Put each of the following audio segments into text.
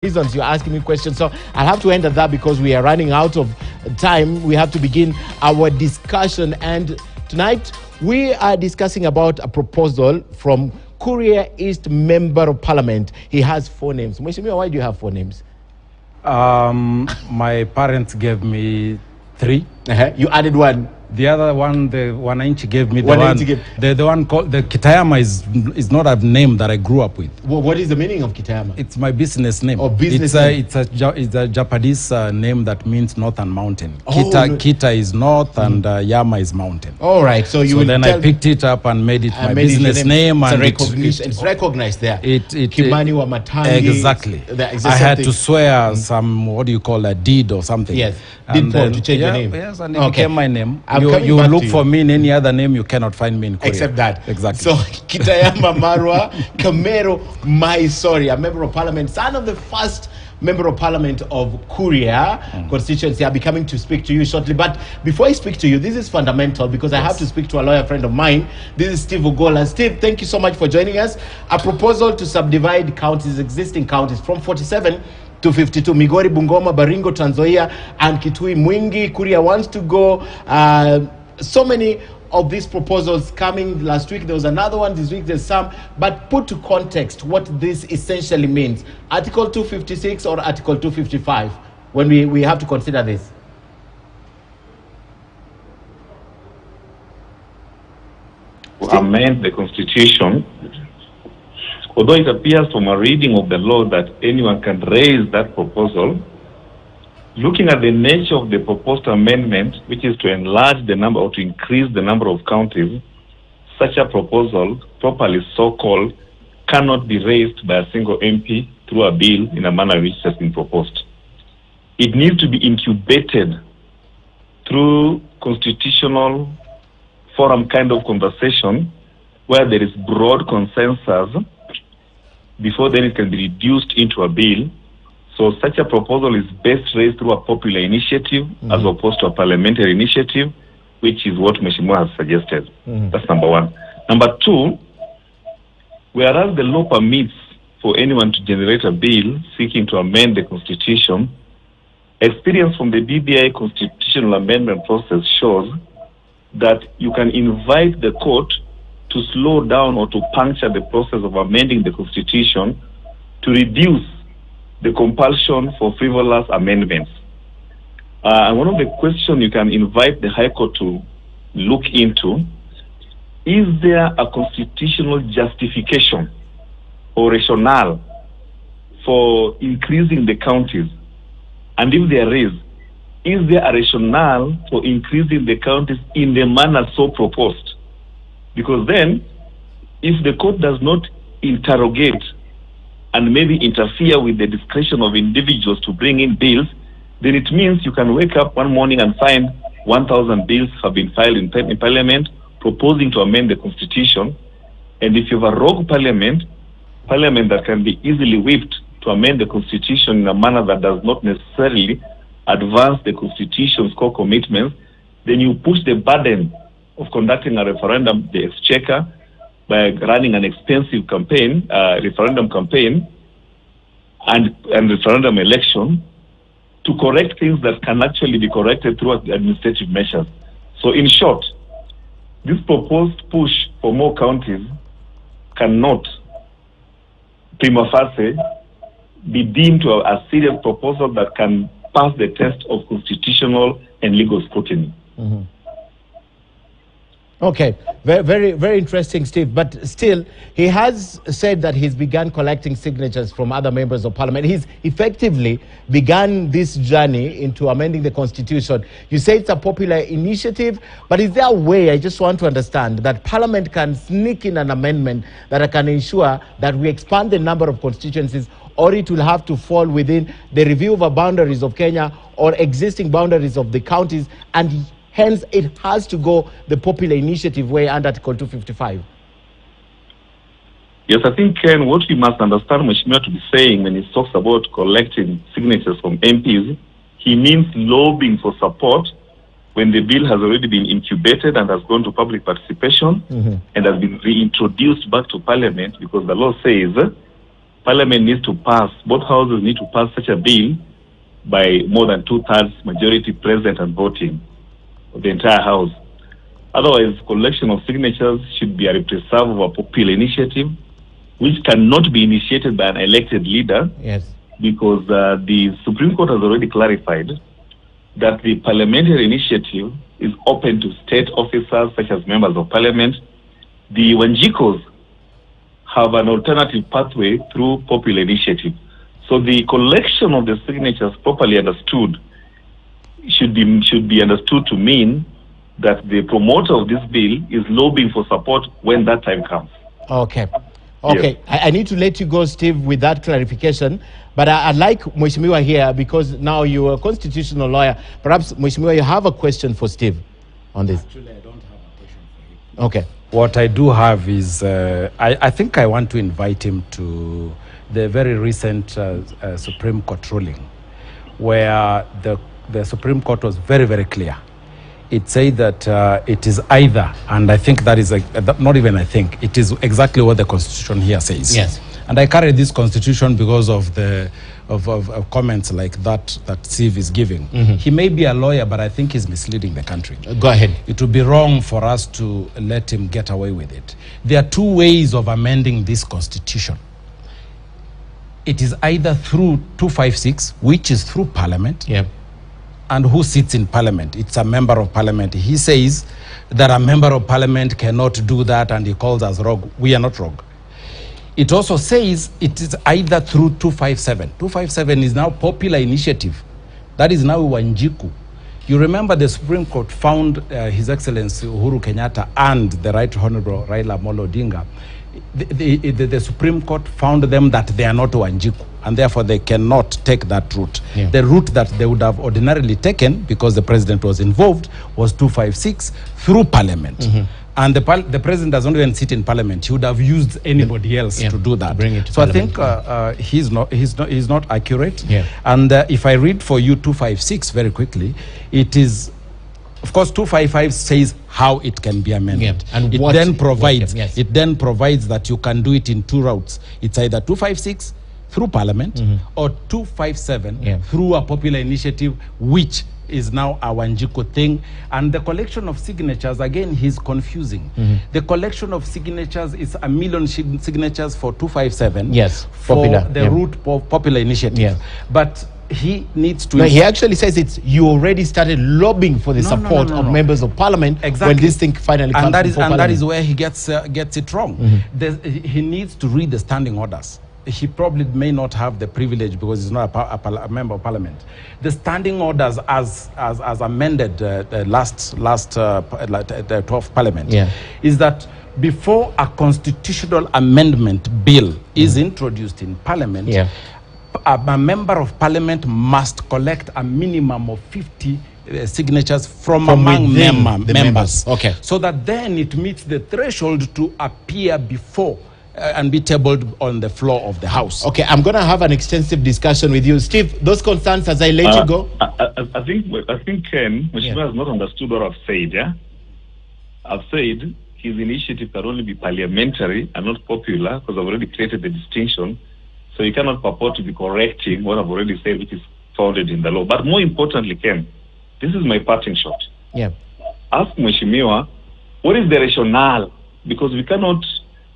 reasons you're asking me questions. So I'll have to end at that because we are running out of time. We have to begin our discussion. And tonight we are discussing about a proposal from Kuria East Member of Parliament. He has 4 names. Mheshimiwa, why do you have 4 names? My parents gave me 3. You added 1. The other one, the Wananchi gave me, the one called the Kitayama is not a name that I grew up with. Well, what is the meaning of Kitayama? It's my business name. Business name. It's a Japanese name that means northern mountain. Oh, Kita is north and Yama is mountain. All right, so I picked it up and made it my business name, it's and it's recognized there. Kimani wa Matangi. Exactly. I had to swear some, what do you call, a deed or something. Yes. Did to change your name. Yes, and it became my name. You look for me in any other name, you cannot find me in Kuria. Except that. Exactly. So, Kitayama Marwa Kamero Maisori, a member of parliament, son of the first member of parliament of Kuria constituency. I'll be coming to speak to you shortly. But before I speak to you, this is fundamental because I have to speak to a lawyer friend of mine. This is Steve Ugola. Steve, thank you so much for joining us. A proposal to subdivide counties, existing counties, from 47 to 52. Migori, Bungoma, Baringo, Trans Nzoia, and Kitui. Mwingi, Kuria wants to go. So many of these proposals coming last week. There was another one this week. There's some. But put to context what this essentially means. Article 256 or Article 255 when we have to consider this. To amend the Constitution, although it appears from a reading of the law that anyone can raise that proposal, looking at the nature of the proposed amendment, which is to enlarge the number or to increase the number of counties, such a proposal, properly so-called, cannot be raised by a single MP through a bill in a manner which has been proposed. It needs to be incubated through constitutional forum kind of conversation where there is broad consensus before then it can be reduced into a bill. So such a proposal is best raised through a popular initiative as opposed to a parliamentary initiative, which is what Mheshimiwa has suggested. That's number 1. Number 2, whereas the law permits for anyone to generate a bill seeking to amend the Constitution, experience from the BBI constitutional amendment process shows that you can invite the court to slow down or to puncture the process of amending the Constitution to reduce the compulsion for frivolous amendments. And one of the questions you can invite the High Court to look into, is there a constitutional justification or rationale for increasing the counties? And if there is there a rationale for increasing the counties in the manner so proposed? Because then, if the court does not interrogate and maybe interfere with the discretion of individuals to bring in bills, then it means you can wake up one morning and find 1,000 bills have been filed in Parliament proposing to amend the Constitution. And if you have a rogue Parliament that can be easily whipped to amend the Constitution in a manner that does not necessarily advance the Constitution's core commitments, then you push the burden of conducting a referendum, the exchequer, by running an expensive campaign, referendum campaign, and referendum election to correct things that can actually be corrected through administrative measures. So in short, this proposed push for more counties cannot, prima facie, be deemed to a serious proposal that can pass the test of constitutional and legal scrutiny. Okay, very, very interesting, Steve. But still, he has said that he's begun collecting signatures from other members of parliament. He's effectively begun this journey into amending the Constitution. You say it's a popular initiative, but is there a way, I just want to understand, that parliament can sneak in an amendment that can ensure that we expand the number of constituencies, or it will have to fall within the review of the boundaries of Kenya or existing boundaries of the counties, and hence, it has to go the popular initiative way under Article 255. Yes, I think, Ken, what we must understand Mheshimiwa to be saying when he talks about collecting signatures from MPs, he means lobbying for support when the bill has already been incubated and has gone to public participation and has been reintroduced back to Parliament, because the law says Parliament needs to pass, both houses need to pass such a bill by more than 2/3 majority present and voting of the entire house. Otherwise, collection of signatures should be a preserve of a popular initiative, which cannot be initiated by an elected leader. Yes. Because the Supreme Court has already clarified that the parliamentary initiative is open to state officers such as members of parliament. The Wanjikos have an alternative pathway through popular initiative. So the collection of the signatures, properly understood, should be understood to mean that the promoter of this bill is lobbying for support when that time comes. Okay. Okay, yes. I need to let you go, Steve, with that clarification. But I'd like Mheshimiwa here, because now you're a constitutional lawyer. Perhaps, Mheshimiwa, you have a question for Steve on this. Actually, I don't have a question for him. Okay. What I do have is, I think I want to invite him to the very recent Supreme Court ruling, where the Supreme Court was very, very clear. It said that it is either, and I think that is, not even I think, it is exactly what the Constitution here says. Yes. And I carry this Constitution because of the of comments like that Steve is giving. Mm-hmm. He may be a lawyer, but I think he's misleading the country. Go ahead. It would be wrong for us to let him get away with it. There are two ways of amending this Constitution. It is either through 256, which is through Parliament. Yeah. And who sits in Parliament? It's a member of Parliament. He says that a member of Parliament cannot do that, and he calls us rogue. We are not rogue. It also says it is either through 257. 257 is now popular initiative. That is now Wanjiku. You remember the Supreme Court found His Excellency Uhuru Kenyatta and the Right Honorable Raila Amolo Odinga. The Supreme Court found them that they are not Wanjiku, and therefore they cannot take that route. Yeah. The route that they would have ordinarily taken, because the president was involved, was 256 through Parliament. Mm-hmm. And the president doesn't even sit in Parliament. He would have used anybody else to do that. Bring it to so Parliament. I think he's not accurate. Yeah. And if I read for you 256 very quickly, it is, of course, 255 says how it can be amended. Yeah. And it then provides that you can do it in two routes. It's either 256 through Parliament, mm-hmm. or 257 through a popular initiative, which is now a Wanjiku thing. And the collection of signatures, again, he's confusing. Mm-hmm. The collection of signatures is 1 million signatures for 257. Yes, for popular. The route for popular initiative. Yeah. But he needs to... No, he actually says it's you already started lobbying for the support of members of Parliament. Exactly. When this thing finally comes before Parliament. That is where he gets it wrong. Mm-hmm. He needs to read the standing orders. He probably may not have the privilege because he's not a member of Parliament. The standing orders as amended the last 12th Parliament is that before a constitutional amendment bill is introduced in Parliament, a member of Parliament must collect a minimum of 50 signatures from among members. Okay. So that then it meets the threshold to appear before and be tabled on the floor of the House. Okay, I'm going to have an extensive discussion with you. Steve, those concerns as I let you go? I think Ken, Mheshimiwa has not understood what I've said, yeah? I've said his initiative can only be parliamentary and not popular, because I've already created the distinction. So you cannot purport to be correcting what I've already said, which is founded in the law. But more importantly, Ken, this is my parting shot. Yeah. Ask Mheshimiwa, what is the rationale? Because we cannot...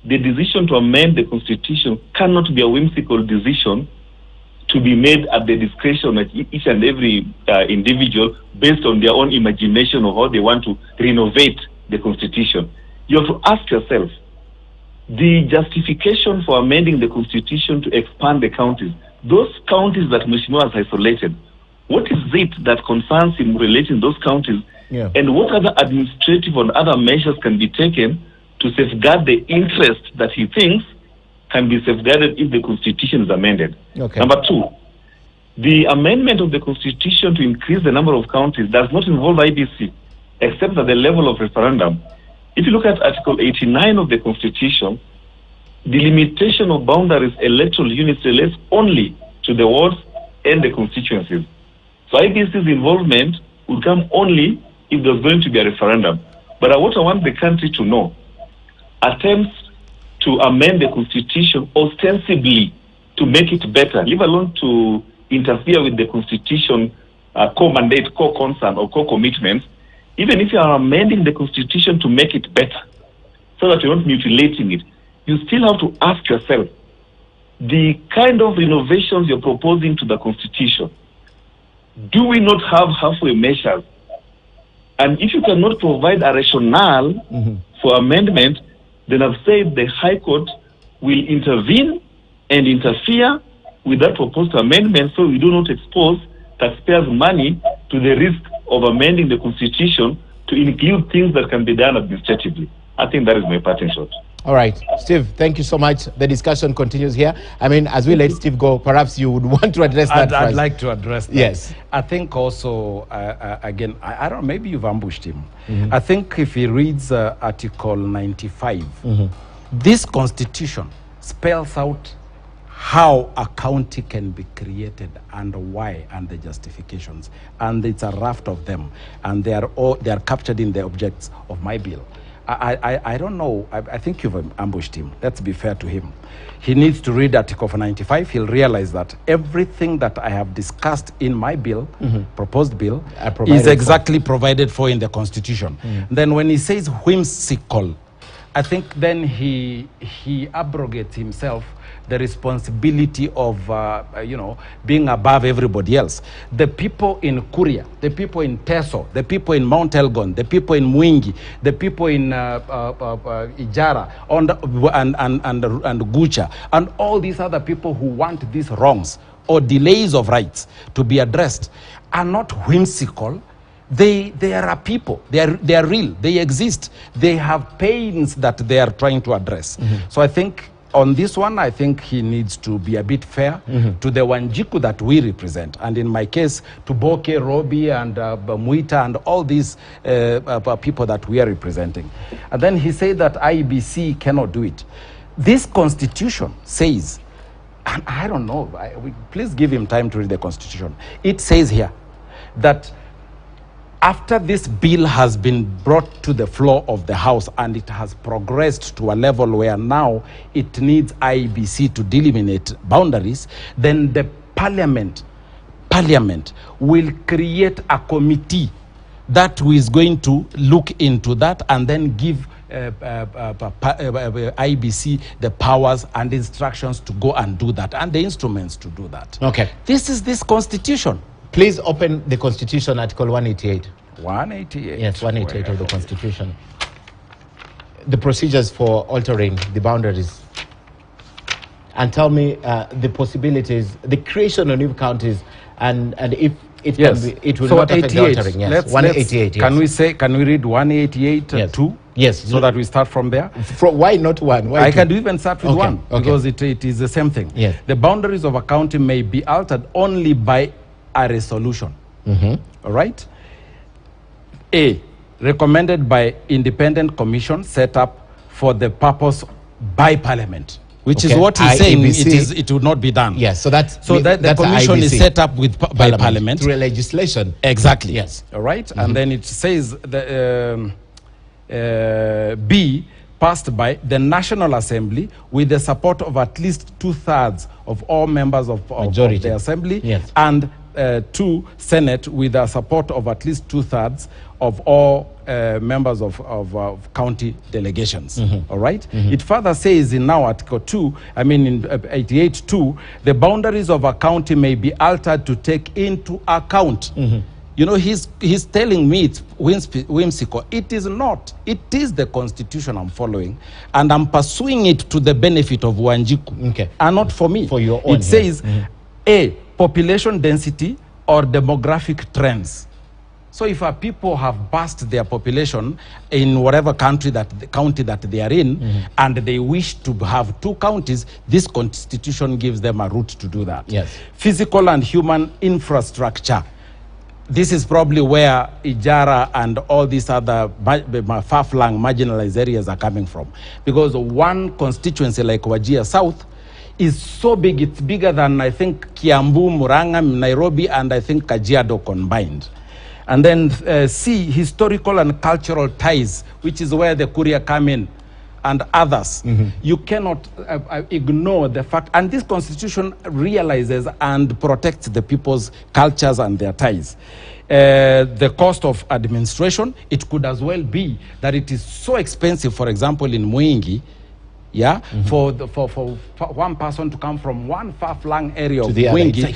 The decision to amend the Constitution cannot be a whimsical decision to be made at the discretion of each and every individual based on their own imagination of how they want to renovate the Constitution. You have to ask yourself, the justification for amending the Constitution to expand the counties, those counties that Mheshimiwa has isolated, what is it that concerns him relating those counties, and what other administrative and other measures can be taken to safeguard the interest that he thinks can be safeguarded if the Constitution is amended. Okay. Number two, the amendment of the Constitution to increase the number of counties does not involve IBC, except at the level of referendum. If you look at Article 89 of the Constitution, the limitation of boundaries electoral units relates only to the wards and the constituencies. So IBC's involvement would come only if there's going to be a referendum. But what I want the country to know, attempts to amend the Constitution ostensibly to make it better, leave alone to interfere with the constitution co-mandate, co-concern, or co-commitments. Even if you are amending the constitution to make it better, so that you're not mutilating it, you still have to ask yourself, the kind of innovations you're proposing to the constitution, do we not have halfway measures? And if you cannot provide a rationale for amendment, then I've said the High Court will intervene and interfere with that proposed amendment, so we do not expose taxpayers' money to the risk of amending the constitution to include things that can be done administratively. I think that is my parting shot. All right, Steve, thank you so much. The discussion continues here. I mean, as we let Steve go, perhaps you would want to address that I'd first. like to address that. Yes. I think also, again, I don't know, maybe you've ambushed him. I think if he reads Article 95, this constitution spells out how a county can be created and why and the justifications. And it's a raft of them. And they are captured in the objects of my bill. I don't know. I think you've ambushed him. Let's be fair to him. He needs to read Article 95. He'll realize that everything that I have discussed in my bill, proposed bill, is exactly provided for in the Constitution. Then when he says whimsical, I think then he abrogates himself the responsibility of, being above everybody else. The people in Kuria, the people in Teso, the people in Mount Elgon, the people in Mwingi, the people in Ijara, and Gucha, and all these other people who want these wrongs or delays of rights to be addressed are not whimsical. They are a people. They are real. They exist. They have pains that they are trying to address. So I think on this one, I think he needs to be a bit fair to the Wanjiku that we represent. And in my case, to Boke, Robi, and Muita, and all these people that we are representing. And then he said that IBC cannot do it. This constitution says, and I don't know, please give him time to read the constitution. It says here that after this bill has been brought to the floor of the House and it has progressed to a level where now it needs IBC to delineate boundaries, then the Parliament will create a committee that is going to look into that and then give IBC the powers and instructions to go and do that and the instruments to do that. Okay. This is this constitution. Please open the Constitution, Article 188. 188. Yes, 188 of the Constitution. The procedures for altering the boundaries. And tell me the possibilities, the creation of new counties, and if it can be, it will not affect the altering. Yes, 188. Yes. Can we read 188 2? Yes. So that we start from there. Why not one? Why I two? can even start with one because it is the same thing. Yes. The boundaries of a county may be altered only by a resolution. All right. A, recommended by independent commission set up for the purpose by Parliament, which is what he's saying. It would not be done. Yes. So that's the commission is set up by Parliament through legislation. Exactly. Yes. All right. And then it says the B, passed by the National Assembly with the support of at least 2/3 of all members of the Assembly. Yes. And 2, Senate with the support of at least 2/3 of all members of county delegations. All right. It further says in now Article 2, in 88.2, the boundaries of a county may be altered to take into account. You know, he's telling me it's whimsical. It is not. It is the Constitution I'm following, and I'm pursuing it to the benefit of Wanjiku, and not for me. For your own. It says, A, population density or demographic trends. So if our people have burst their population in whatever county that they are in, and they wish to have 2 counties, this constitution gives them a route to do that. Yes. Physical and human infrastructure. This is probably where Ijara and all these other far-flung marginalized areas are coming from. Because one constituency like Wajir South is so big, it's bigger than, I think, Kiambu, Murang'a, Nairobi, and I think Kajiado combined. And then C, historical and cultural ties, which is where the Kuria come in. and others. You cannot ignore the fact, and this constitution realizes and protects the people's cultures and their ties. The cost of administration, it could as well be that it is so expensive, for example, in Mwingi, yeah, for one person to come from one far-flung area of Mwingi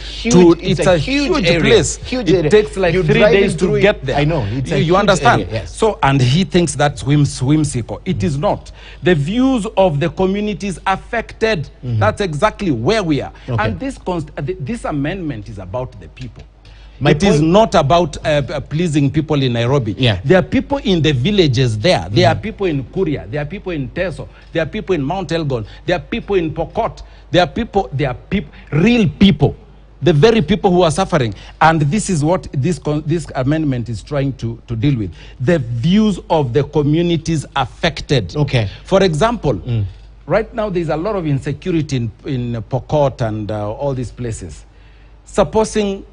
it's a huge place. Huge it area. takes like 3 days to get there. I know. You understand? Area, yes. So, and he thinks that's whimsical. It is not. The views of the communities affected. That's exactly where we are. Okay. And this amendment is about the people. It is not about pleasing people in Nairobi. Yeah. There are people in the villages there. There are people in Kuria. There are people in Teso. There are people in Mount Elgon. There are people in Pokot. There are real people. The very people who are suffering. And this is what this amendment is trying to deal with. The views of the communities affected. Okay. For example, right now there's a lot of insecurity in Pokot and all these places. Supposing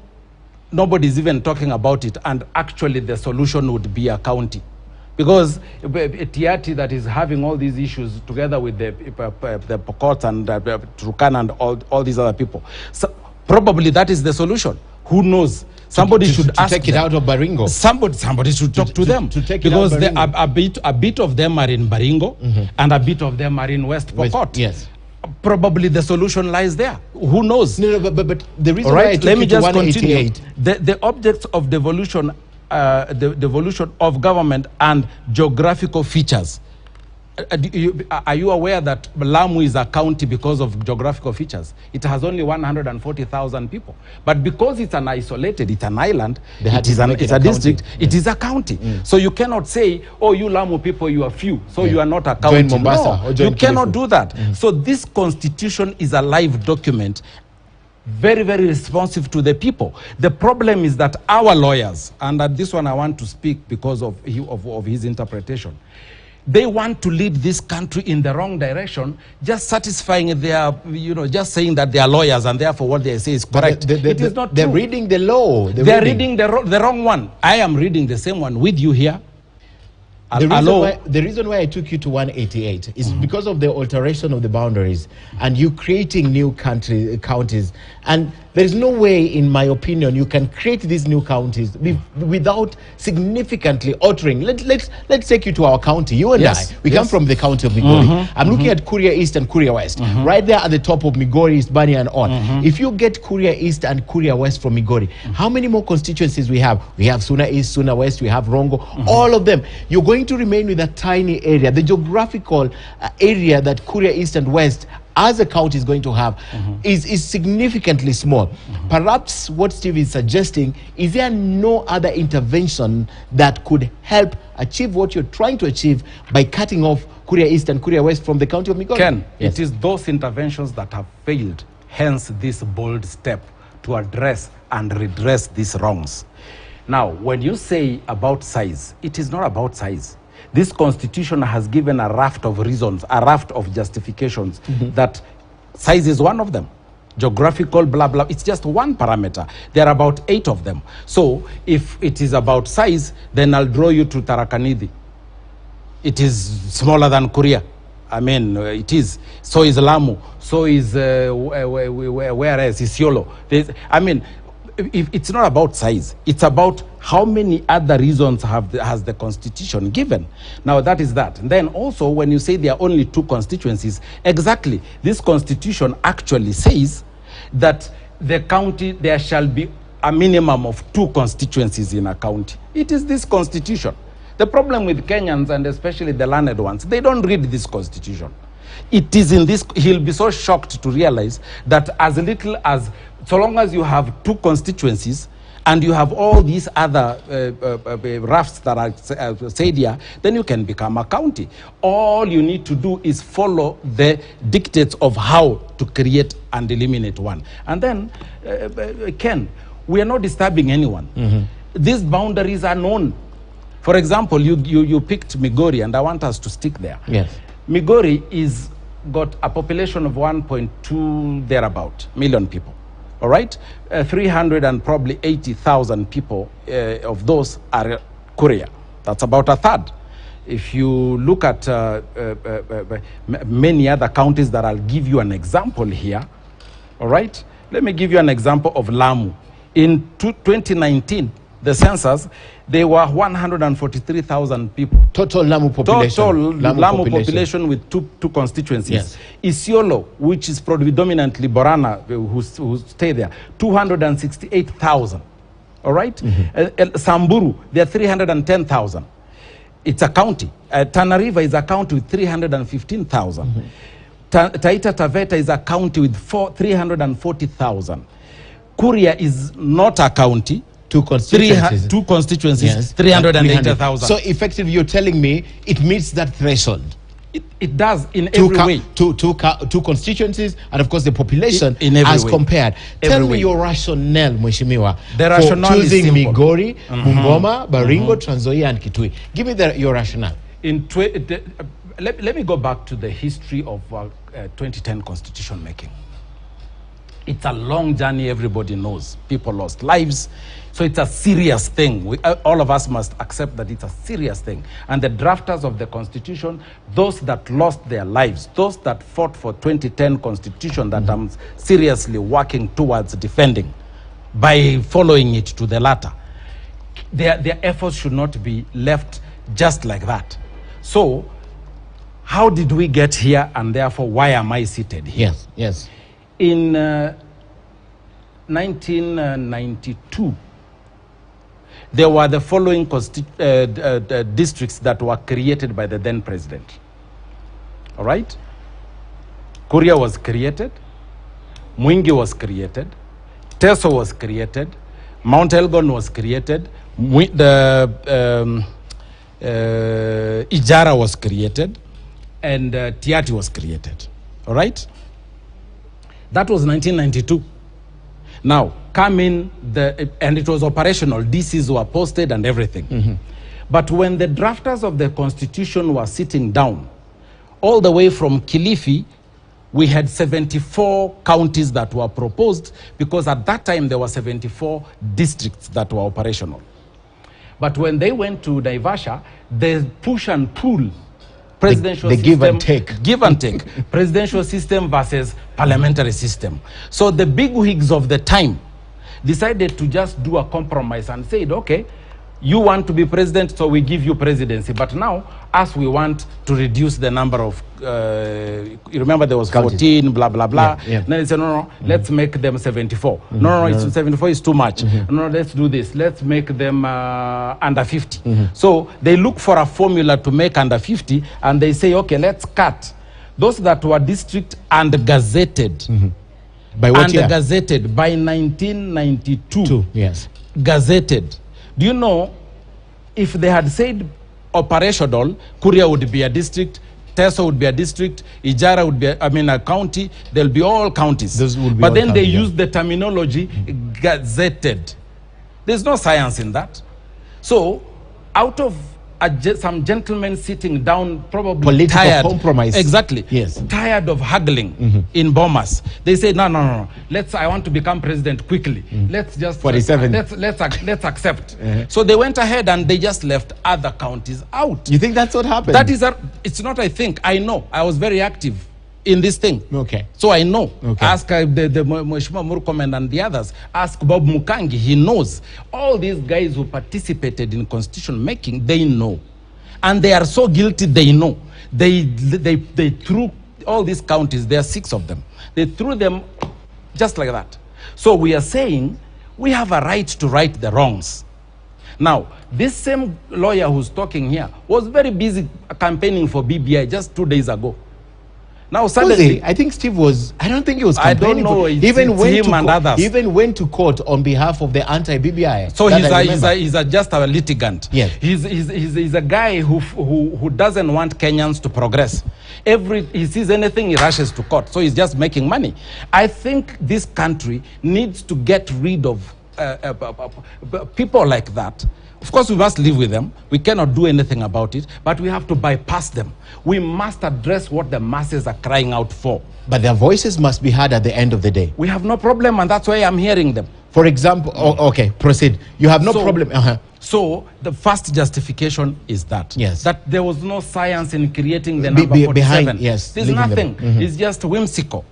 nobody's even talking about it, and actually the solution would be a county, because Tiati that is having all these issues together with the Pokots and Turkana and all these other people, so probably that is the solution. Who knows? Somebody should ask take it out of Baringo. Somebody should talk to them, to take because it out of a bit of them are in Baringo and a bit of them are in West Pokot. Yes. Probably the solution lies there. Who knows? No, but the reason All why I right, took let me you to just 188 continue. The objects of devolution, the devolution of government and geographical features. Are you aware that Lamu is a county because of geographical features? It has only 140,000 people. But because it's an isolated, it's an island, it's a district, it is a county. So you cannot say, oh, you Lamu people, you are few, so you are not a county. Join Mombasa, no, or join you cannot Kilifi. do that. So this constitution is a live document, very, very responsive to the people. The problem is that our lawyers, and at this one I want to speak because of his interpretation, they want to lead this country in the wrong direction, just satisfying their, just saying that they are lawyers and therefore what they say is correct. It is not They're true. reading the law. They're reading the wrong one. I am reading the same one with you here. The reason why I took you to 188 is because of the alteration of the boundaries and you creating new counties. And there is no way, in my opinion, you can create these new counties without significantly altering. Let's take you to our county. You and I, we come from the county of Migori. I'm looking at Kuria East and Kuria West. Right there at the top of Migori, East, Bani and on. If you get Kuria East and Kuria West from Migori, how many more constituencies we have? We have Suna East, Suna West, we have Rongo, all of them. You're going to remain with a tiny area. The geographical area that Kuria East and West as a county is going to have is significantly small. Perhaps what Steve is suggesting, is there no other intervention that could help achieve what you're trying to achieve by cutting off Kuria East and Kuria West from the county of Migori? Ken, it is those interventions that have failed, hence this bold step to address and redress these wrongs. Now, when you say about size, it is not about size. This constitution has given a raft of reasons, a raft of justifications that size is one of them. Geographical, blah, blah. It's just one parameter. There are about 8 of them. So if it is about size, then I'll draw you to Tarakanidhi. It is smaller than Kuria. I mean, it is. So is Lamu. So is, where else? Isiolo. I mean, if it's not about size, it's about how many other reasons has the constitution given. Now that is that. And then also when you say there are only 2 constituencies, exactly, this constitution actually says that the county, there shall be a minimum of 2 constituencies in a county. It is this constitution. The problem with Kenyans, and especially the learned ones, they don't read this constitution. It is in this, he'll be so shocked to realize that as little as, so long as you have 2 constituencies and you have all these other rafts that are said here, then you can become a county. All you need to do is follow the dictates of how to create and eliminate one. And then, Ken, we are not disturbing anyone. These boundaries are known. For example, you picked Migori, and I want us to stick there. Yes. Migori is got a population of 1.2 thereabout million people. All right, 300 and probably 80,000 people of those are Kuria. That's about a third. if you look at many other counties that I'll give you an example here, all right? Let me give you an example of Lamu. In 2019, the census, there were 143,000 people. Total Lamu population. Total Lamu population with two constituencies. Yes. Isiolo, which is predominantly Borana, who stay there, 268,000. All right? Samburu, there are 310,000. It's a county. Tana River is a county with 315,000. Taita Taveta is a county with 340,000. Kuria is not a county. Two constituencies. Two constituencies, yes. 380,000. So effectively, you're telling me it meets that threshold. It does in every way. Two constituencies, and of course the population in every as way. Compared. Every Tell way. me your rationale, Mheshimiwa, the rationale for choosing is simple. Migori, Bungoma, Baringo, Trans Nzoia, and Kitui. Give me your rationale. Let me go back to the history of 2010 constitution making. It's a long journey, everybody knows. People lost lives. So it's a serious thing. All of us must accept that it's a serious thing. And the drafters of the constitution, those that lost their lives, those that fought for 2010 constitution that I'm seriously working towards defending by following it to the latter, their efforts should not be left just like that. So how did we get here, and therefore why am I seated here? Yes, yes. In 1992, there were the following districts that were created by the then president. All right? Kuria was created, Mwingi was created, Teso was created, Mount Elgon was created, Ijara was created, and Tiati was created. All right? That was 1992. Now, come in, and it was operational. DCs were posted and everything. But when the drafters of the constitution were sitting down, all the way from Kilifi, we had 74 counties that were proposed, because at that time there were 74 districts that were operational. But when they went to Naivasha, the push and pull, presidential system, give and take. Give and take. Presidential system versus parliamentary system. So the bigwigs of the time decided to just do a compromise and said, okay, you want to be president, so we give you presidency. But now, us, we want to reduce the number of, you remember there was 14, blah, blah, blah. Yeah. Then they said, no, let's make them 74. No, 74 is too much. No, let's do this. Let's make them under 50. So they look for a formula to make under 50, and they say, okay, let's cut those that were district and gazetted. By what year? And gazetted by 1992. Yes. Gazetted. Do you know, if they had said operational, Kuria would be a district, Teso would be a district, Ijara would be, a county, there'll be all counties. But then they used the terminology gazetted. There's no science in that. So, out of some gentlemen sitting down, probably political tired, compromise. Exactly. Yes. Tired of haggling in Bomas. They said, no. I want to become president quickly. Let's just 47. Let's accept. So they went ahead and they just left other counties out. You think that's what happened? That is it's not I think. I know. I was very active in this thing. Okay. So I know. Okay. Ask the Mheshimiwa Murkomen and the others. Ask Bob Mukangi. He knows. All these guys who participated in constitution making, they know. And they are so guilty, they know. They threw all these counties, there are 6 of them. They threw them just like that. So we are saying we have a right to right the wrongs. Now, this same lawyer who's talking here was very busy campaigning for BBI just 2 days ago. Now suddenly, I think Steve was. I don't think he was campaigning. I don't know. Even went to court on behalf of the anti-BBI. So he's just a litigant. Yes. He's a guy who doesn't want Kenyans to progress. He sees anything, he rushes to court. So he's just making money. I think this country needs to get rid of people like that. Of course, we must live with them. We cannot do anything about it, but we have to bypass them. We must address what the masses are crying out for. But their voices must be heard at the end of the day. We have no problem, and that's why I'm hearing them. For example, okay, proceed. You have no problem. So the first justification is that. Yes. That there was no science in creating the number 47. Behind, yes. There's nothing. It's just whimsical.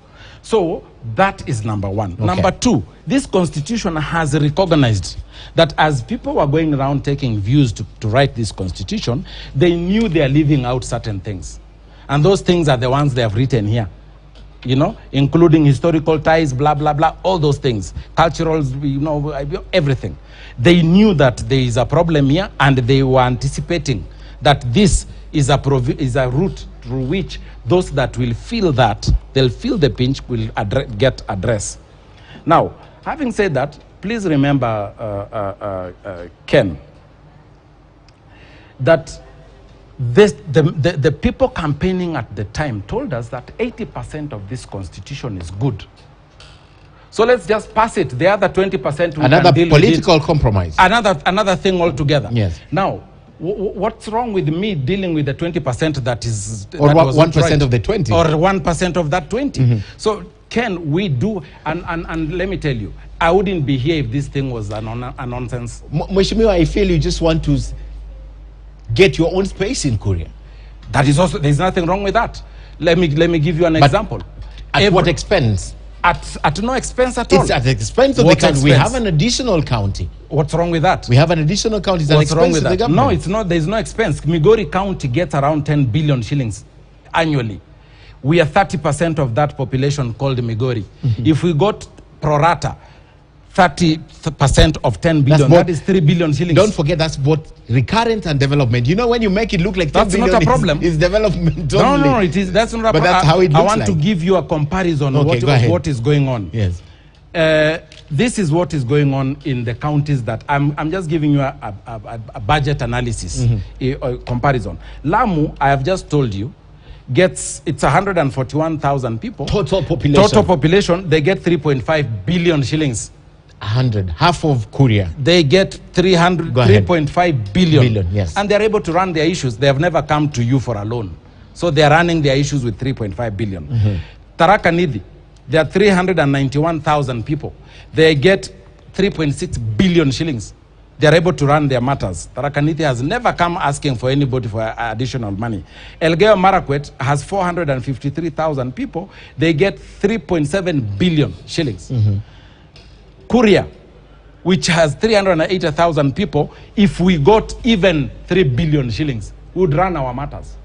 So that is number one. Okay. Number two, this constitution has recognized that as people were going around taking views to write this constitution, they knew they are leaving out certain things. And those things are the ones they have written here. You know, including historical ties, blah, blah, blah, all those things. Cultural, you know, everything. They knew that there is a problem here, and they were anticipating that this is a route through which those that will feel that, they'll feel the pinch, will get addressed. Now, having said that, please remember, Ken, that the people campaigning at the time told us that 80% of this constitution is good. So let's just pass it. The other 20% another political compromise. Another thing altogether. Yes. Now, what's wrong with me dealing with the 20% that is... Or 1% of the 20. Or 1% of that 20. So can we do... And let me tell you, I wouldn't be here if this thing was a nonsense. Mheshimiwa, I feel you just want to get your own space in Kuria. That is also... There's nothing wrong with that. Let me give you an example. At what expense? At no expense at all. It's at the expense of the county. We have an additional county. What's wrong with that? We have an additional county. It's an expense to the government. No, it's not. There's no expense. Migori County gets around 10 billion shillings annually. We are 30% of that population called Migori. If we got pro rata, 30% of 10 billion, that is 3 billion shillings. Don't forget, that's both recurrent and development. You know, when you make it look like 10 billion, not a problem. It's development only. No, it is. That's not a problem. But that's how it looks I want like. to give you a comparison of what is going on. Yes. This is what is going on in the counties that I'm just giving you a budget analysis, a comparison. Lamu, I have just told you, it's 141,000 people. Total population. Total population, they get 3.5 billion shillings. 100, half of Kuria. They get 3.5 billion. Yes. And they're able to run their issues. They have never come to you for a loan. So they're running their issues with 3.5 billion. Tharaka Nithi, there are 391,000 people. They get 3.6 billion shillings. They're able to run their matters. Tharaka Nithi has never come asking for anybody for additional money. Elgeyo Marakwet has 453,000 people. They get 3.7 billion shillings. Kuria, which has 380,000 people, if we got even 3 billion shillings, would run our matters.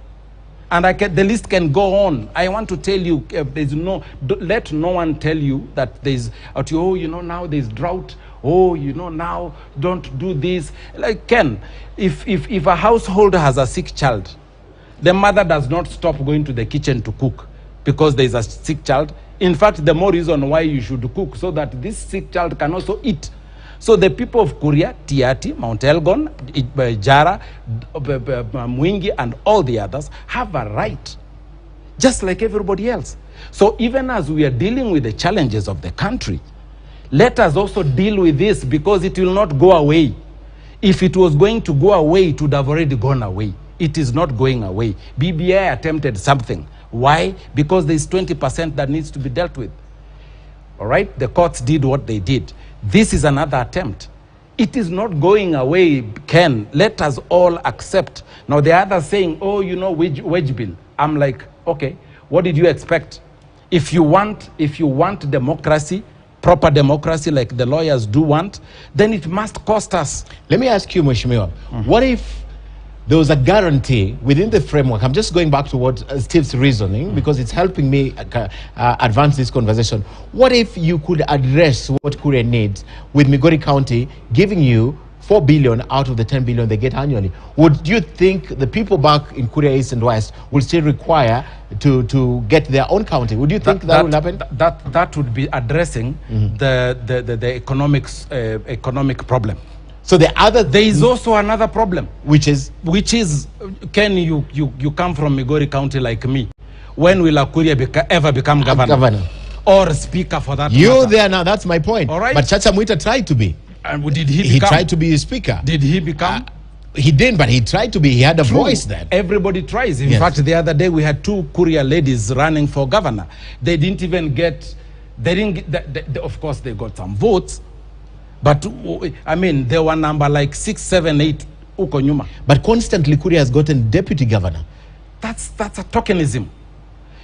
And the list can go on. I want to tell you, let no one tell you that there's, oh, you know, now there's drought. Oh, you know, now don't do this. Like, Ken, if a household has a sick child, the mother does not stop going to the kitchen to cook because there's a sick child. In fact, the more reason why you should cook, so that this sick child can also eat. So the people of Kuria, Tiati, Mount Elgon, Jara, Mwingi, and all the others have a right, just like everybody else. So even as we are dealing with the challenges of the country, let us also deal with this, because it will not go away. If it was going to go away, it would have already gone away. It is not going away. BBI attempted something. Why? Because there is 20% that needs to be dealt with. All right? The courts did what they did. This is another attempt. It is not going away, Ken. Let us all accept. Now, the others saying, oh, you know, wage bill. I'm like, okay, what did you expect? If you want democracy, proper democracy like the lawyers do want, then it must cost us. Let me ask you, Mheshimiwa, what if there was a guarantee within the framework? I'm just going back to what Steve's reasoning, because it's helping me advance this conversation. What if you could address what Kuria needs with Migori County giving you 4 billion out of the 10 billion they get annually? Would you think the people back in Kuria East and West will still require to get their own county? Would you think that will happen? That would be addressing the economic problem. So there is also another problem, which is, Ken, you come from Migori County like me. When will Kuria ever become governor? Or speaker for that You matter? there now, that's my point. All right. But Chacha Mwita tried to be. And did he become? He tried to be a speaker. Did he become? He didn't, but he tried to be. He had a voice then. Everybody tries. In fact, the other day we had 2 Kuria ladies running for governor. They didn't even get, of course they got some votes, But I mean, they were number like 6, 7, 8 uko nyuma. But constantly Kuria has gotten deputy governor. That's a tokenism.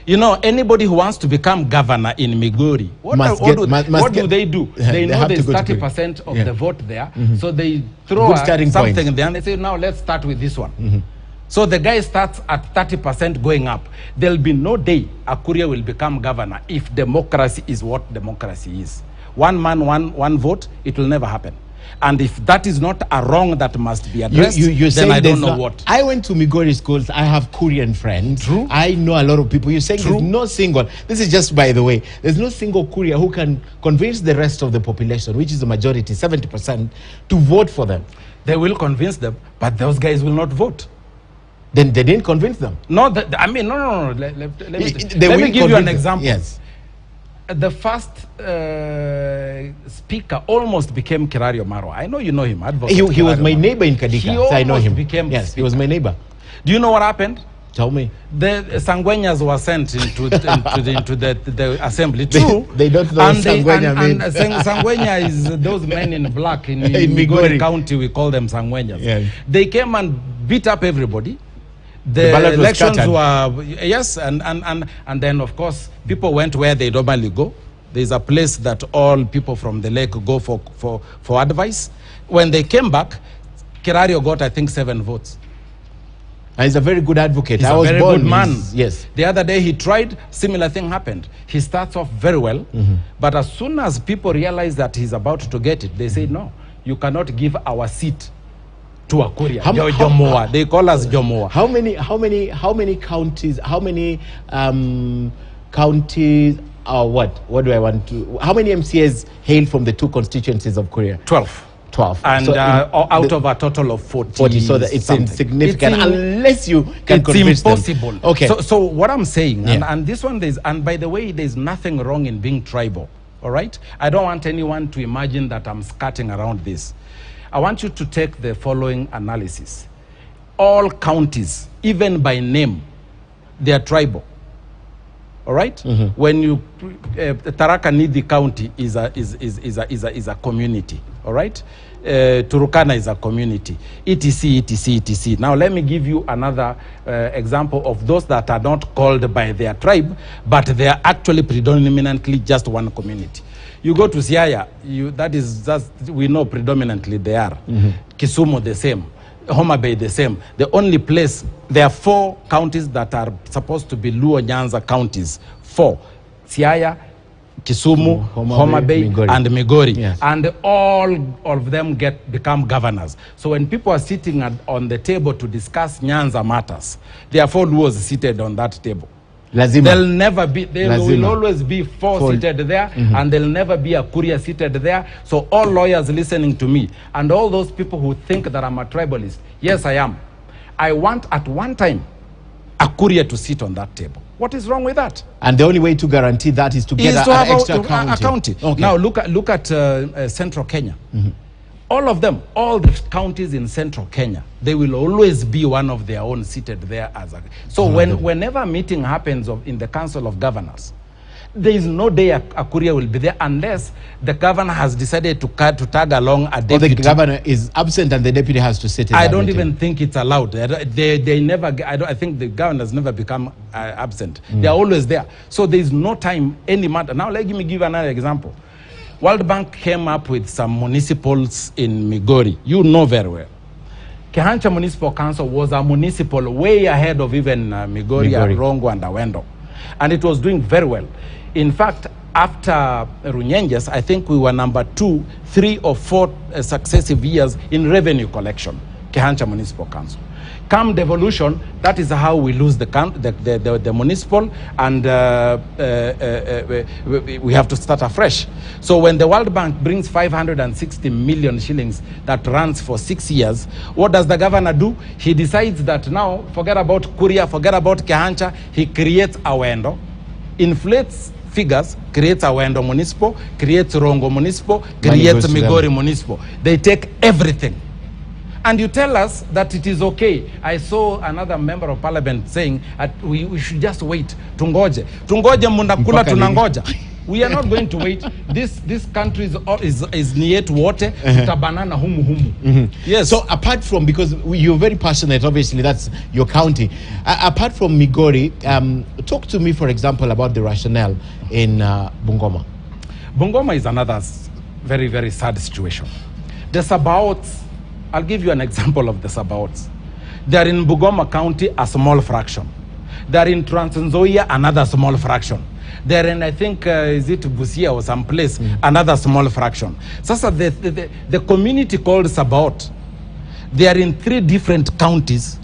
You know, anybody who wants to become governor in Migori, what do they do? They know there's 30% of the vote there, so they throw something there and they say, now let's start with this one. So the guy starts at 30% going up. There'll be no day a Kuria will become governor if democracy is what democracy is. One man, one vote, it will never happen. And if that is not a wrong that must be addressed, then I don't know what. I went to Migori schools. I have Korean friends. True. I know a lot of people. You're saying there's no single, this is just by the way, there's no single Kuria who can convince the rest of the population, which is the majority, 70%, to vote for them. They will convince them, but those guys will not vote. Then they didn't convince them. No, I mean, no. Let me give you an example. Yes. The first speaker almost became Kirario Marwa. I know you know him. He was my neighbor in Kadika. I know him. Yes, he was my neighbor. Do you know what happened? Tell me. The Sangwenyas were sent into the assembly. True. They don't know what Sangwenya means. Sangwenya is those men in black in Migori County. We call them Sangwenyas. Yes. They came and beat up everybody. The elections were, yes, and then of course people went where they normally go. There's a place that all people from the lake go for advice. When they came back, Kirario got, I think, 7 votes. And he's a very good advocate. He's a very good man. Yes. The other day he tried, similar thing happened. He starts off very well, but as soon as people realize that he's about to get it, they say, no, you cannot give our seat to a Kuria. Jomoa. They call us Jomoa. How many counties, counties, what do I want to, how many MCAs hail from the 2 constituencies of Kuria? 12. And so out of a total of 40. So that it's insignificant unless you can convince them. It's impossible. Okay. So what I'm saying, and this one, and by the way, there's nothing wrong in being tribal. All right? I don't want anyone to imagine that I'm skirting around this. I want you to take the following analysis. All counties, even by name, they are tribal. All right? When you Tharaka Nithi County is a community. All right? Turkana is a community. etc. Now let me give you another example of those that are not called by their tribe, but they are actually predominantly just one community. You go to Siaya, we know predominantly they are. Kisumu the same, Homa Bay the same. The only place, there are 4 counties that are supposed to be Luo Nyanza counties. 4, Siaya, Kisumu, Homa Bay, Migori. And Migori. Yes. And all of them become governors. So when people are sitting on the table to discuss Nyanza matters, there are 4 Luos seated on that table. Lazima. There'll never be, there will always be 4 seated there, and there'll never be a Kuria seated there. So all lawyers listening to me, and all those people who think that I'm a tribalist, yes, I am. I want at one time a Kuria to sit on that table. What is wrong with that? And the only way to guarantee that is to get an extra county. Okay. Now look at Central Kenya. All of them, all the counties in Central Kenya, they will always be one of their own seated there as a. So whenever a meeting happens in the Council of Governors, there is no day a Kuria will be there unless the governor has decided to tag along a deputy. Or the governor is absent and the deputy has to sit in I don't even think it's allowed. They never. I think the governors never become absent. They are always there. So there is no time any matter. Now let me give another example. World Bank came up with some municipals in Migori. You know very well. Kehancha Municipal Council was a municipal way ahead of even Migori, Rongo, and Awendo. And it was doing very well. In fact, after Runyenjes, I think we were number 2, 3 or 4 successive years in revenue collection, Kehancha Municipal Council. Come devolution, that is how we lose the municipal, and we have to start afresh. So when the World Bank brings 560 million shillings that runs for 6 years, what does the governor do? He decides that now, forget about Kuria, forget about Kehancha, he creates Awendo, inflates figures, creates Awendo Municipal, creates Rongo Municipal, creates Migori Municipal. They take everything. And you tell us that it is okay. I saw another member of parliament saying that we should just wait. Tungoje. Tungoje mundakula tunangoja. We are not going to wait. This country is near to water. Tabanana humu humu. Yes. So apart from, because you're very passionate, obviously that's your county. Apart from Migori, talk to me, for example, about the rationale in Bungoma. Bungoma is another very, very sad situation. The Sabaots, I'll give you an example of the Sabaots. They are in Bungoma County, a small fraction. They are in Trans Nzoia, another small fraction. They are in, I think, is it Busia or someplace, another small fraction. Sasa the community called Sabaot, they are in 3 different counties.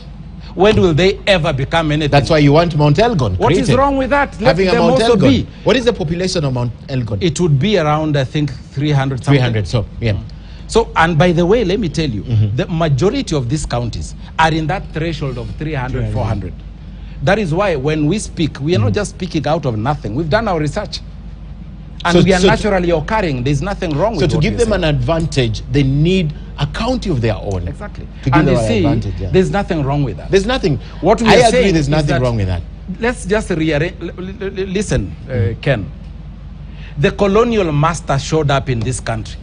When will they ever become anything? That's why you want Mount Elgon. What is wrong with that? Having a Mount Elgon. What is the population of Mount Elgon? It would be around, I think, 300 something. 300, so, yeah. So, and by the way, let me tell you, the majority of these counties are in that threshold of 300, 400. That is why when we speak, we are not just speaking out of nothing. We've done our research. And we are naturally occurring. There's nothing wrong with it. So to give them an advantage, they need a county of their own. Exactly. To give and them you an see, advantage, yeah. there's nothing wrong with that. There's nothing. What we I are agree, saying there's nothing that, wrong with that. Let's just rearrange. Listen, Ken. The colonial master showed up in this country.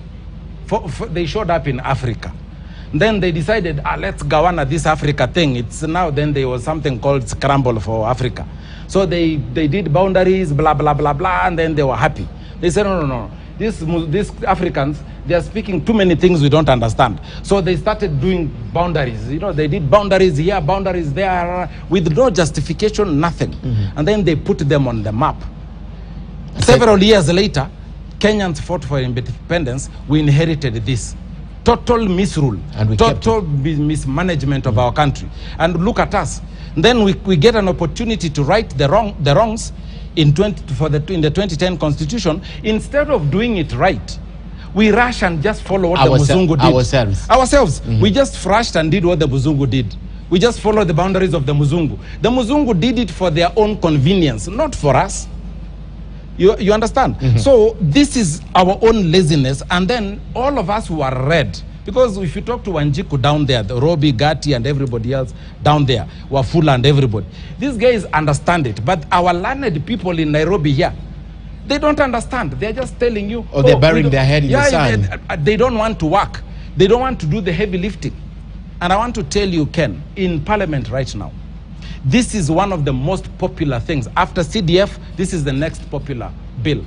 They showed up in Africa. Then they decided, let's gawana this Africa thing. It's now, then there was something called scramble for Africa. So they did boundaries, blah, blah, blah, blah, and then they were happy. They said, no. These Africans, they are speaking too many things we don't understand. So they started doing boundaries. You know, they did boundaries here, boundaries there, with no justification, nothing. And then they put them on the map. Several years later, Kenyans fought for independence. We inherited this. Total misrule, and total mismanagement of our country. And look at us. Then we get an opportunity to right the wrongs in the 2010 Constitution. Instead of doing it right, we rush and just follow what the Muzungu did. Ourselves. We just rushed and did what the Muzungu did. We just followed the boundaries of the Muzungu. The Muzungu did it for their own convenience, not for us. You understand? So this is our own laziness, and then all of us who are red, because if you talk to Wanjiku down there, the Robi, Gati, and everybody else down there, Wafula and everybody, these guys understand it. But our learned people in Nairobi here, they don't understand. They're just telling you. Or they're burying their head in the sand. They don't want to work. They don't want to do the heavy lifting. And I want to tell you, Ken, in Parliament right now, this is one of the most popular things. After CDF, this is the next popular bill.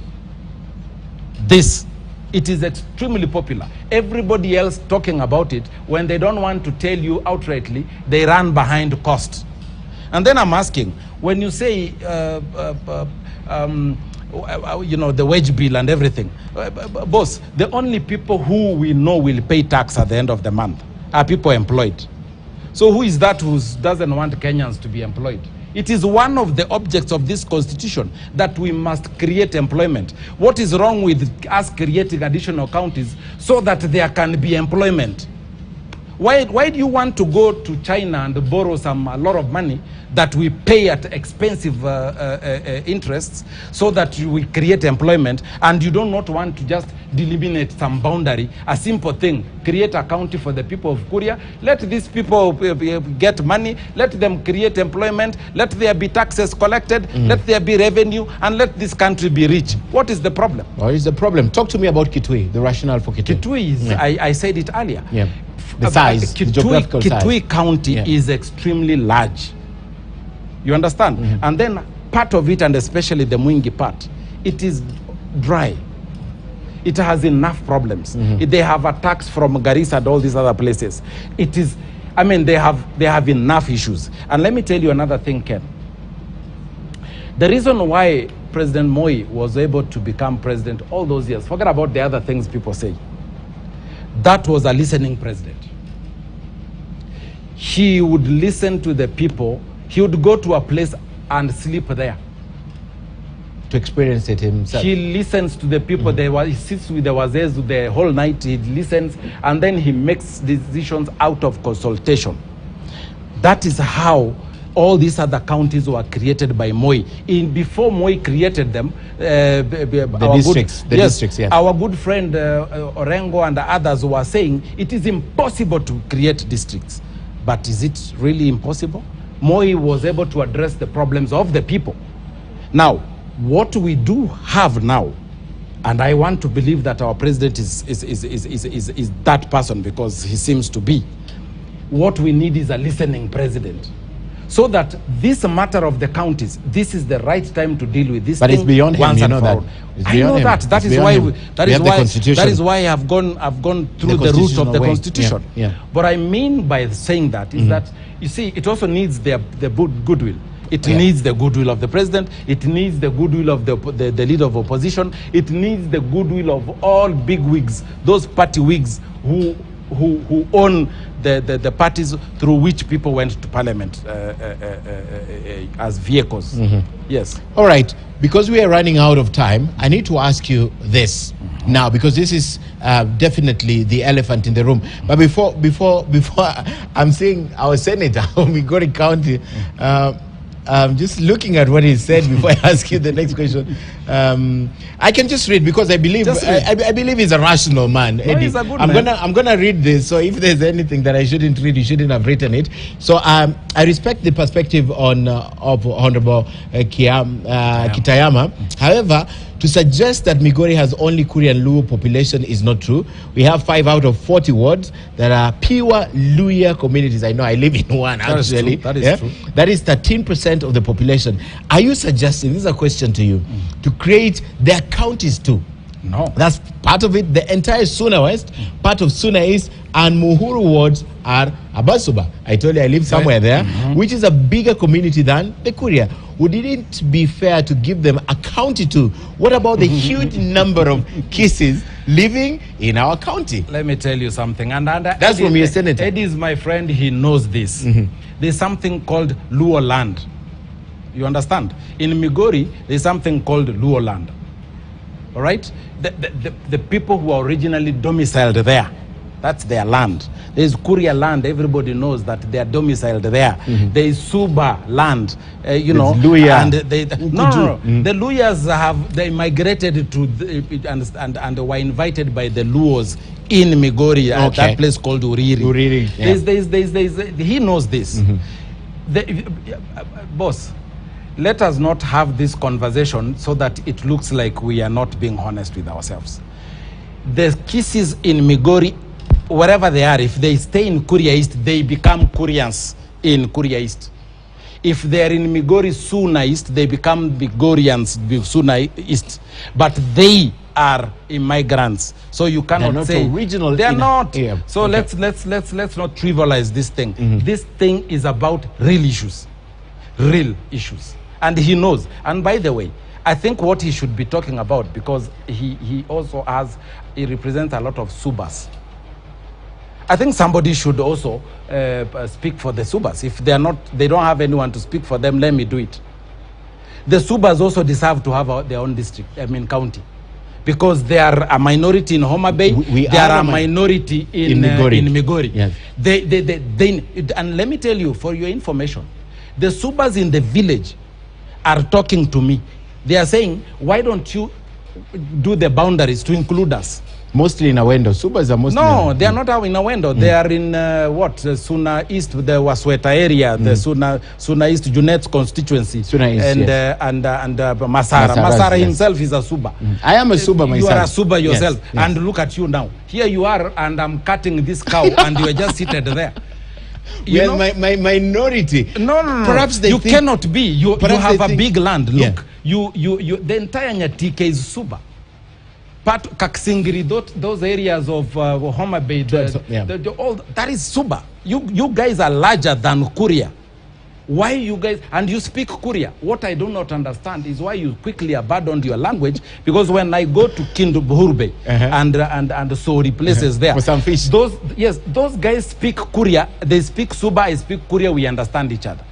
It is extremely popular. Everybody else talking about it, when they don't want to tell you outrightly, they run behind cost. And then I'm asking, when you say, you know, the wage bill and everything, boss, the only people who we know will pay tax at the end of the month are people employed. So who is that who doesn't want Kenyans to be employed? It is one of the objects of this constitution that we must create employment. What is wrong with us creating additional counties so that there can be employment? Why do you want to go to China and borrow a lot of money that we pay at expensive interests so that we create employment, and you do not want to just delineate some boundary, a simple thing, create a county for the people of Kuria, let these people get money, let them create employment, let there be taxes collected, let there be revenue, and let this country be rich. What is the problem? What is the problem? Talk to me about Kitui, the rationale for Kitui. Kitui is, I said it earlier. Yeah. The size, the geographical size. Kitui County is extremely large. You understand? And then part of it, and especially the Mwingi part, it is dry. It has enough problems. They have attacks from Garissa and all these other places. It is, I mean, they have enough issues. And let me tell you another thing, Ken. The reason why President Moi was able to become president all those years, forget about the other things people say. That was a listening president. He would listen to the people. He would go to a place and sleep there. To experience it himself. He listens to the people. He sits with the wazes the whole night. He listens, and then he makes decisions out of consultation. That is how all these other counties were created by Moi. Before Moi created them, the districts, yeah. Our good friend Orengo and others were saying it is impossible to create districts. But is it really impossible? Moi was able to address the problems of the people. Now, what we do have now And I want to believe that our president is that person, because he seems to be. What we need is a listening president, so that this matter of the counties, this is the right time to deal with this. But it's beyond him, you know that. I know that. That is why that is why I've gone through the route of the Constitution. Yeah. But I mean by saying that is that, you see, it also needs the goodwill. It needs the goodwill of the president. It needs the goodwill of the leader of opposition. It needs the goodwill of all big wigs, those party wigs who own the parties through which people went to parliament as vehicles. Yes. All right. Because we are running out of time, I need to ask you this now, because this is definitely the elephant in the room. But before I'm seeing our senator of Migori County. Just looking at what he said before I ask you the next question, I can just read, because I believe I believe he's a rational man. No, Eddie. he's a good man. I'm gonna read this. So if there's anything that I shouldn't read, you shouldn't have written it. So I respect the perspective of Honorable Kitayama. However, to suggest that Migori has only Kuria and Luo population is not true. We have 5 out of 40 wards that are pure Luya communities. I know I live in one, actually. That is true. That is 13% of the population. Are you suggesting, this is a question to you, to create their counties too? No. That's part of it. The entire Suna West, part of Suna East, and Muhuru wards are Abasuba. I told you I live somewhere there, which is a bigger community than the Kuria. Would it be fair to give them a county too? What about the huge number of kisses living in our county? Let me tell you something. And that's Eddie, from your senator. Eddie is my friend. He knows this. There's something called Luo land. You understand? In Migori, there's something called Luo land. All right? The people who are originally domiciled there, that's their land. There's Kuria land. Everybody knows that they are domiciled there. There is Suba land. You know, Luya. And the Luyas they migrated to and were invited by the Luos in Migori at that place called Uriri. Yeah. He knows this. Boss, let us not have this conversation so that it looks like we are not being honest with ourselves. The kisses in Migori, wherever they are, if they stay in Kuria East, they become Kurians in Kuria East. If they are in Migori Suna East, they become Migorians Suna East. But they are immigrants, so you cannot say original. They are not. Yeah. So let's not trivialize this thing. This thing is about real issues, and he knows. And by the way, I think what he should be talking about, because he also represents a lot of Subas. I think somebody should also speak for the Subas. If they don't have anyone to speak for them, let me do it. The Subas also deserve to have their own district, county, because they are a minority in Homa Bay. They are a minority in Migori. Yes. And let me tell you, for your information, the Subas in the village are talking to me. They are saying, why don't you do the boundaries to include us? Mostly in Awendo. Subas are mostly. No, they are not in Awendo. They are in Suna East, the Wasweta area, the Suna East Junet's constituency, Suna East, and Masara. Masara himself is a Suba. I am a Suba myself. You are a Suba yourself, yes. And look at you now. Here you are, and I'm cutting this cow, and you are just seated there. Well, my minority. No. Perhaps they think, cannot be. You have a big land. Look, yeah. you the entire Nyatike is Suba. Part Kaksingiri, those areas of Homa Bay, that is Suba. You guys are larger than Kuria. Why you guys, and you speak Kuria? What I do not understand is why you quickly abandoned your language. Because when I go to Kindubhurbe and Sori places there, with some fish. Those guys speak Kuria. They speak Suba. I speak Kuria. We understand each other.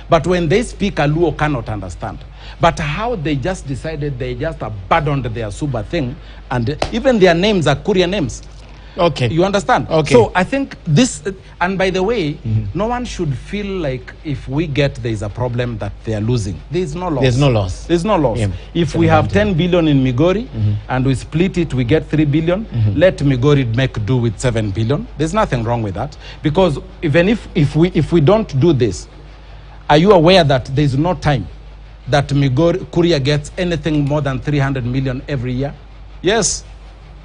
But when they speak, a Luo cannot understand. But how they just decided, they just abandoned their Suba thing, and even their names are Kuria names. Okay. You understand? Okay. So I think this, and by the way, no one should feel like if we get there is a problem that they are losing. There is no loss. There's no loss. There's no loss. Yeah. If we have 10 billion in Migori and we split it, we get 3 billion. Let Migori make do with 7 billion. There's nothing wrong with that. Because even if we don't do this, are you aware that there's no time that Kuria gets anything more than 300 million every year Yes.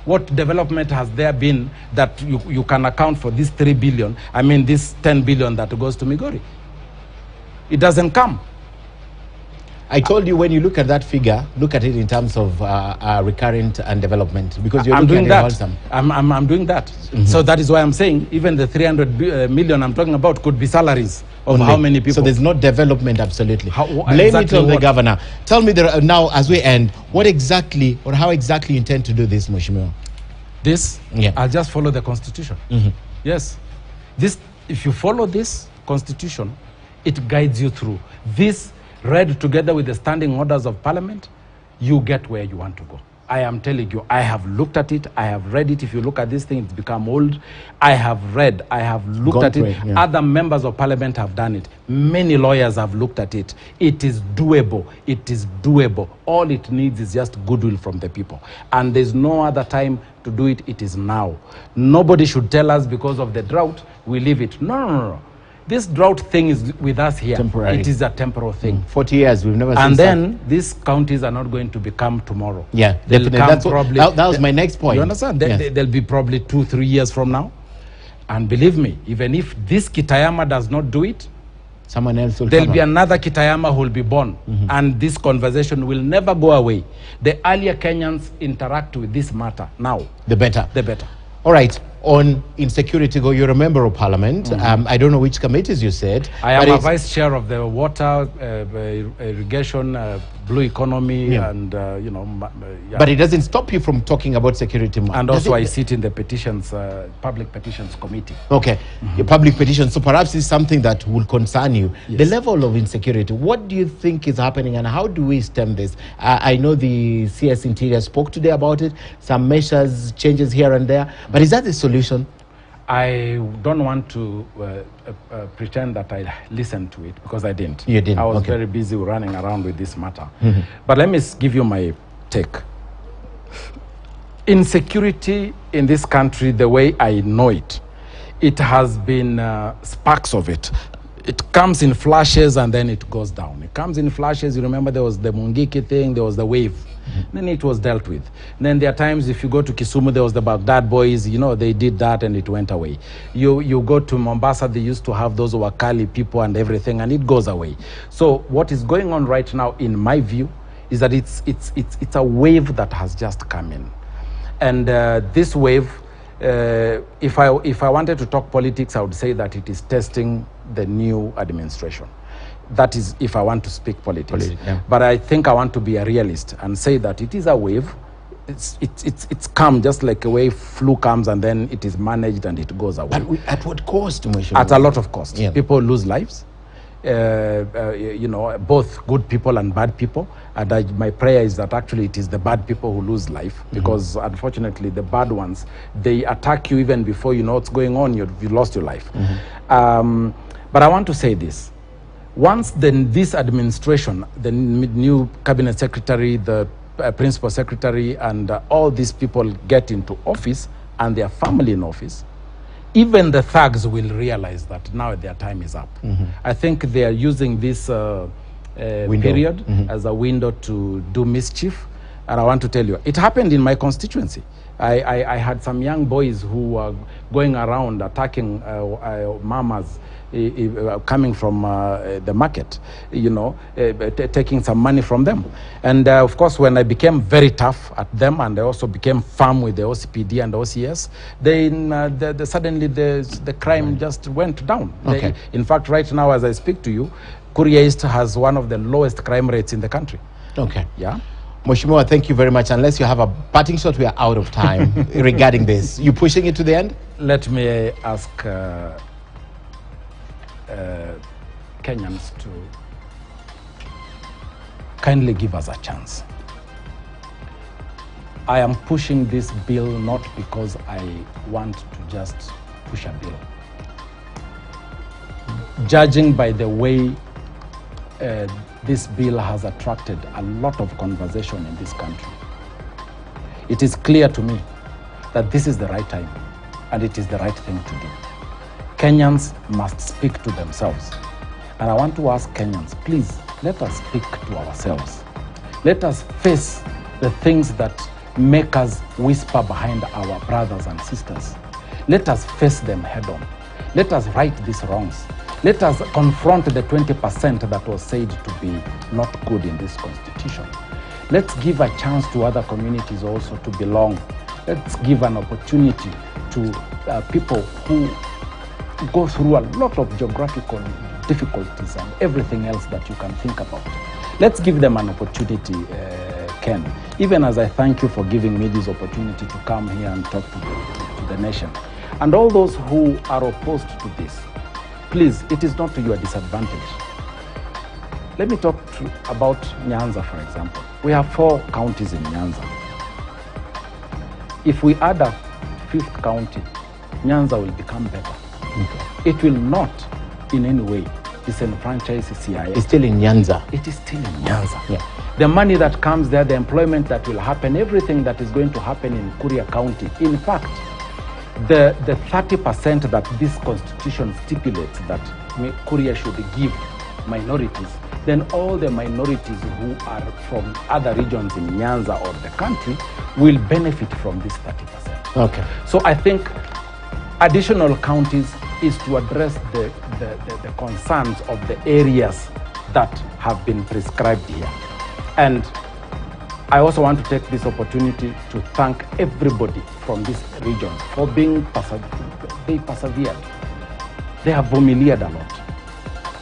What development has there been that you can account for this 3 billion, I mean this 10 billion that goes to Migori? It doesn't come. I told you, when you look at that figure, look at it in terms of recurrent and development, because you're looking at it wholesome. I'm doing that. So that is why I'm saying even the 300 million I'm talking about could be salaries of Only. how many people. So there's no development, absolutely. Blame exactly it on the what? governor. Tell me now, as we end, what exactly or how exactly you intend to do this, Mheshimiwa? This, Yeah. I'll just follow the constitution. Yes. This, if you follow this constitution, it guides you through. This, read together with the standing orders of parliament, you get where you want to go. I am telling you, I have looked at it, I have read it. If you look at this thing, it's become old. I have read, I have looked at it. Yeah. Other members of parliament have done it. Many lawyers have looked at it. It is doable. It is doable. All it needs is just goodwill from the people. And there's no other time to do it. It is now. Nobody should tell us because of the drought, we leave it. No. This drought thing is with us here. Temporary. It is a temporal thing. 40 years, we've never seen And such. then these counties are not going to become tomorrow. Yeah, They'll definitely. come That's probably, that was my next point. You understand? Yes. They'll be probably 2-3 years from now. And believe me, even if this Kitayama does not do it, Someone else will there'll come be up. another Kitayama who will be born. And this conversation will never go away. The earlier Kenyans interact with this matter now, The better. the better. All right. On insecurity, you're a member of parliament. I don't know which committees you said. I but am a it's- vice chair of the water, irrigation, blue economy, Yeah. and yeah. But it doesn't stop you from talking about security. And Does also it? I sit in the petitions, public petitions committee. Okay, your public petition. So perhaps it's something that will concern you. Yes. The level of insecurity. What do you think is happening, and how do we stem this? I know the CS Interior spoke today about it. Some measures, changes here and there. But is that the solution? I don't want to pretend that I listened to it, because I didn't. You didn't, I was okay. very busy running around with this matter. But let me give you my take. Insecurity in this country, the way I know it, it has been sparks of it. It comes in flashes and then it goes down. It comes in flashes. You remember there was the Mungiki thing, there was the wave. Then it was dealt with. Then there are times, if you go to Kisumu, there was the Baghdad boys, they did that and it went away. You go to Mombasa, they used to have those Wakali people and everything, and it goes away. So what is going on right now, in my view, is that it's a wave that has just come in. And this wave, if I wanted to talk politics, I would say that it is testing the new administration. That is, if I want to speak politics. Yeah. But I think I want to be a realist and say that it is a wave. It's come just like a wave, flu comes and then it is managed and it goes away. But at what cost, Mheshimiwa? At a lot of cost. Yeah. People lose lives. Both good people and bad people. And my prayer is that actually it is the bad people who lose life, because unfortunately the bad ones, they attack you even before you know what's going on. You lost your life. But I want to say this. Once this administration, the new cabinet secretary, the principal secretary, and all these people get into office and their family in office, even the thugs will realize that now their time is up. I think they are using this period as a window to do mischief. And I want to tell you, it happened in my constituency. I had some young boys who were going around attacking mamas coming from the market, taking some money from them. And of course, when I became very tough at them, and I also became firm with the OCPD and the OCS, then suddenly the crime just went down. Okay. In fact, right now, as I speak to you, Kuria East has one of the lowest crime rates in the country. Okay. Yeah. Mheshimiwa, thank you very much. Unless you have a parting shot, we are out of time regarding this. You pushing it to the end? Let me ask Kenyans to kindly give us a chance. I am pushing this bill not because I want to just push a bill. Judging by the way this bill has attracted a lot of conversation in this country, it is clear to me that this is the right time and it is the right thing to do. Kenyans must speak to themselves. And I want to ask Kenyans, please, let us speak to ourselves. Let us face the things that make us whisper behind our brothers and sisters. Let us face them head on. Let us right these wrongs. Let us confront the 20% that was said to be not good in this constitution. Let's give a chance to other communities also to belong. Let's give an opportunity to people who go through a lot of geographical difficulties and everything else that you can think about. Let's give them an opportunity, Ken. Even as I thank you for giving me this opportunity to come here and talk to the nation. And all those who are opposed to this, please, it is not to your disadvantage. Let me talk about Nyanza, for example. We have 4 counties in Nyanza. If we add a 5th county, Nyanza will become better. Okay. It will not in any way disenfranchise CIA. It's still in Nyanza. It is still in Nyanza. Yeah. The money that comes there, the employment that will happen, everything that is going to happen in Kuria County. In fact, the 30% that this constitution stipulates that Kuria should give minorities, then all the minorities who are from other regions in Nyanza or the country will benefit from this 30%. Okay. So I think additional counties is to address the concerns of the areas that have been prescribed here. And I also want to take this opportunity to thank everybody from this region for being they persevered. They have vomileered a lot.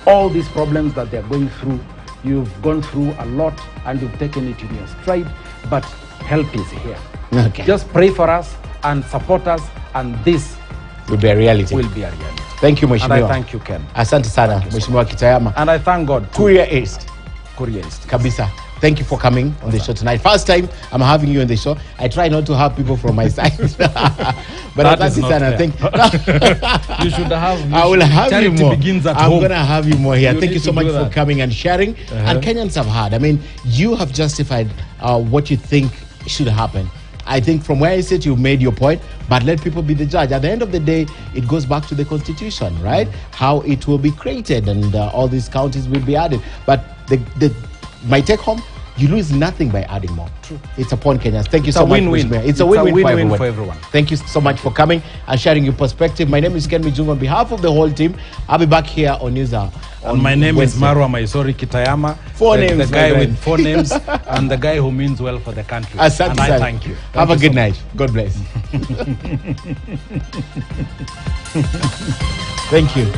All these problems that they're going through, you've gone through a lot and you've taken it in your stride, but help is here. Okay. Just pray for us and support us, and this will be a reality. Thank you, Mheshimiwa. And I thank you, Ken. Asante sana, Mheshimiwa Kitayama. And I thank God. Kuria East. Kuria East. Kabisa. Thank you for coming on the show tonight. First time I'm having you on the show. I try not to have people from my side. But that is not fair. You should have. I will have you more. I'm going to have you more here. Thank you so much for coming and sharing. And Kenyans have heard. I mean, you have justified what you think should happen. I think from where I sit, you've made your point, but let people be the judge. At the end of the day, it goes back to the constitution, right? How it will be created and all these counties will be added. But my take home, you lose nothing by adding more. True. It's upon Kenyans. Thank you so much. It's a win-win for everyone. Thank you so much for coming and sharing your perspective. My name is Ken Mijungu. On behalf of the whole team, I'll be back here on News Hour. And my name is Marwa Maisori Kitayama. 4 names. The guy with 4 names and the guy who means well for the country. Asante, and I thank you. Have a good night. God bless. Thank you.